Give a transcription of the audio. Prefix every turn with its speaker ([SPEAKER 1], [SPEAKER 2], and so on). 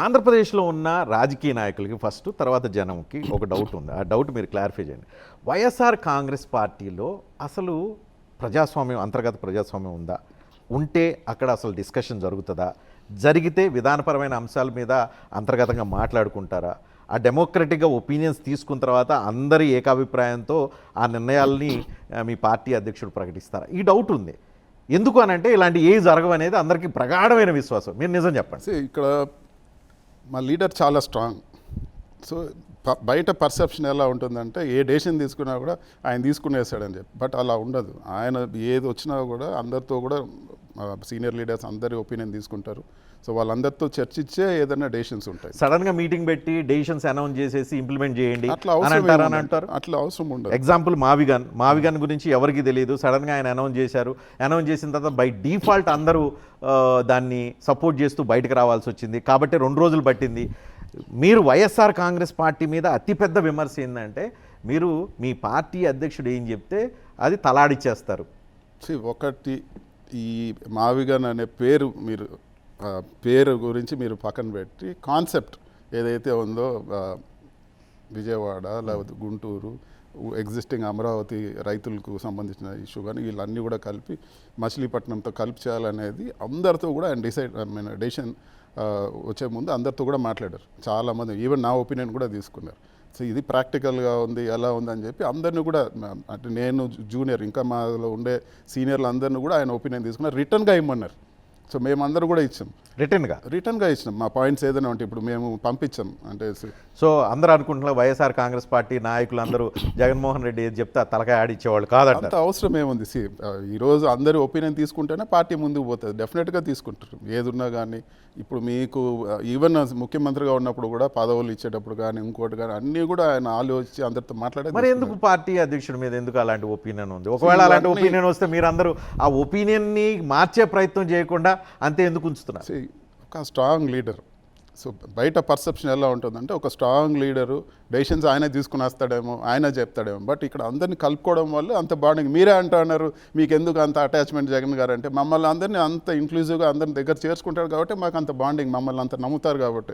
[SPEAKER 1] ఆంధ్రప్రదేశ్లో ఉన్న రాజకీయ నాయకులకి ఫస్ట్, తర్వాత జనంకి ఒక డౌట్ ఉంది. ఆ డౌట్ మీరు క్లారిఫై చేయండి. వైఎస్ఆర్ కాంగ్రెస్ పార్టీలో అసలు ప్రజాస్వామ్యం, అంతర్గత ప్రజాస్వామ్యం ఉందా? ఉంటే అక్కడ అసలు డిస్కషన్ జరుగుతుందా? జరిగితే విధానపరమైన అంశాల మీద అంతర్గతంగా మాట్లాడుకుంటారా? ఆ డెమోక్రటిక్గా ఒపీనియన్స్ తీసుకున్న తర్వాత అందరి ఏకాభిప్రాయంతో ఆ నిర్ణయాల్ని మీ పార్టీ అధ్యక్షుడు ప్రకటిస్తారా? ఈ డౌట్ ఉంది. ఎందుకు అనంటే ఇలాంటి ఏ జరగవనేది అందరికీ ప్రగాఢమైన విశ్వాసం. మీరు నిజం చెప్పండి.
[SPEAKER 2] ఇక్కడ మా లీడర్ చాలా స్ట్రాంగ్. సో బయట పర్సెప్షన్ ఎలా ఉంటుందంటే ఏ డెసిషన్ తీసుకున్నా కూడా ఆయన తీసుకునేసాడని చెప్పి, బట్ అలా ఉండదు. ఆయన ఏది వచ్చినా కూడా అందరితో కూడా సీనియర్ లీడర్స్ అందరి ఒపీనియన్ తీసుకుంటారు. సో వాళ్ళందరితో చర్చించే ఏదైనా డెసిషన్స్ ఉంటాయి.
[SPEAKER 1] సడన్గా మీటింగ్ పెట్టి డెసిషన్స్ అనౌన్స్ చేసేసి ఇంప్లిమెంట్ చేయండి
[SPEAKER 2] అట్లా
[SPEAKER 1] అని అంటారు.
[SPEAKER 2] అట్లా అవసరం ఉండదు.
[SPEAKER 1] ఎగ్జాంపుల్ మావిగన్ గురించి ఎవరికి తెలియదు, సడన్గా ఆయన అనౌన్స్ చేశారు. అనౌన్స్ చేసిన తర్వాత బై డిఫాల్ట్ అందరూ దాన్ని సపోర్ట్ చేస్తూ బయటకు రావాల్సి వచ్చింది. కాబట్టి 2 రోజులు పట్టింది. మీరు వైఎస్ఆర్ కాంగ్రెస్ పార్టీ మీద అతిపెద్ద విమర్శ ఏంటంటే మీరు మీ పార్టీ అధ్యక్షుడు ఏం చెప్తే అది తలాడిచ్చేస్తారు.
[SPEAKER 2] ఒకటి, ఈ మావిగన్ అనే పేరు పేరు గురించి మీరు పక్కన పెట్టి కాన్సెప్ట్ ఏదైతే ఉందో విజయవాడ లేకపోతే గుంటూరు ఎగ్జిస్టింగ్ అమరావతి రైతులకు సంబంధించిన ఇష్యూ కానీ వీళ్ళన్నీ కూడా కలిపి మచిలీపట్నంతో కలిపి చేయాలనేది అందరితో కూడా ఆయన డెసిషన్ వచ్చే ముందు అందరితో కూడా మాట్లాడారు. చాలామంది ఈవెన్ నా ఒపీనియన్ కూడా తీసుకున్నారు. సో ఇది ప్రాక్టికల్గా ఉంది, ఎలా ఉంది అని చెప్పి అందరినీ కూడా, అంటే నేను జూనియర్ ఇంకా మాలో ఉండే సీనియర్లు అందరినీ కూడా ఆయన ఒపీనియన్ తీసుకున్నారు. రిటర్న్గా ఇమ్మన్నారు. సో మేమందరూ కూడా ఇచ్చాం, రిటర్న్గా ఇచ్చినాం మా పాయింట్స్ ఏదైనా ఉంటే. ఇప్పుడు మేము పంపించాం అంటే.
[SPEAKER 1] సో అందరూ అనుకుంటున్నారు వైఎస్ఆర్ కాంగ్రెస్ పార్టీ నాయకులు అందరూ జగన్మోహన్ రెడ్డి ఏది చెప్తే తలకాయ ఆడిచ్చేవాళ్ళు కాదంట.
[SPEAKER 2] అంత అవసరం ఏముంది? ఈరోజు అందరూ ఒపీనియన్ తీసుకుంటేనే పార్టీ ముందుకు పోతుంది. డెఫినెట్గా తీసుకుంటారు ఏదున్నా కానీ. ఇప్పుడు మీకు ఈవెన్ ముఖ్యమంత్రిగా ఉన్నప్పుడు కూడా పదవులు ఇచ్చేటప్పుడు కానీ ఇంకోటి కానీ అన్నీ కూడా ఆయన ఆలోచించి అందరితో మాట్లాడారు.
[SPEAKER 1] మరి ఎందుకు పార్టీ అధ్యక్షుడి మీద ఎందుకు అలాంటి ఒపీనియన్ ఉంది? ఒకవేళ అలాంటి ఒపీనియన్ వస్తే మీరందరూ ఆ ఒపీనియన్ని మార్చే ప్రయత్నం చేయకుండా అంతే ఎందుకు ఉంచుతున్నారు?
[SPEAKER 2] ఒక స్ట్రాంగ్ లీడర్. సో బయట పర్సెప్షన్ ఎలా ఉంటుందంటే ఒక స్ట్రాంగ్ లీడరు డెసిషన్స్ ఆయన తీసుకుని వస్తాడేమో, ఆయన చెప్తాడేమో. బట్ ఇక్కడ అందరినీ కలుపుకోవడం వల్ల అంత బాండింగ్. మీరే అంటున్నారు మీకు ఎందుకు అంత అటాచ్మెంట్ జగన్ గారు అంటే, మమ్మల్ని అందరినీ అంత ఇంక్లూజివ్గా అందరిని దగ్గర చేర్చుకుంటారు కాబట్టి మాకు అంత బాండింగ్, మమ్మల్ని అంత నమ్ముతారు కాబట్టి.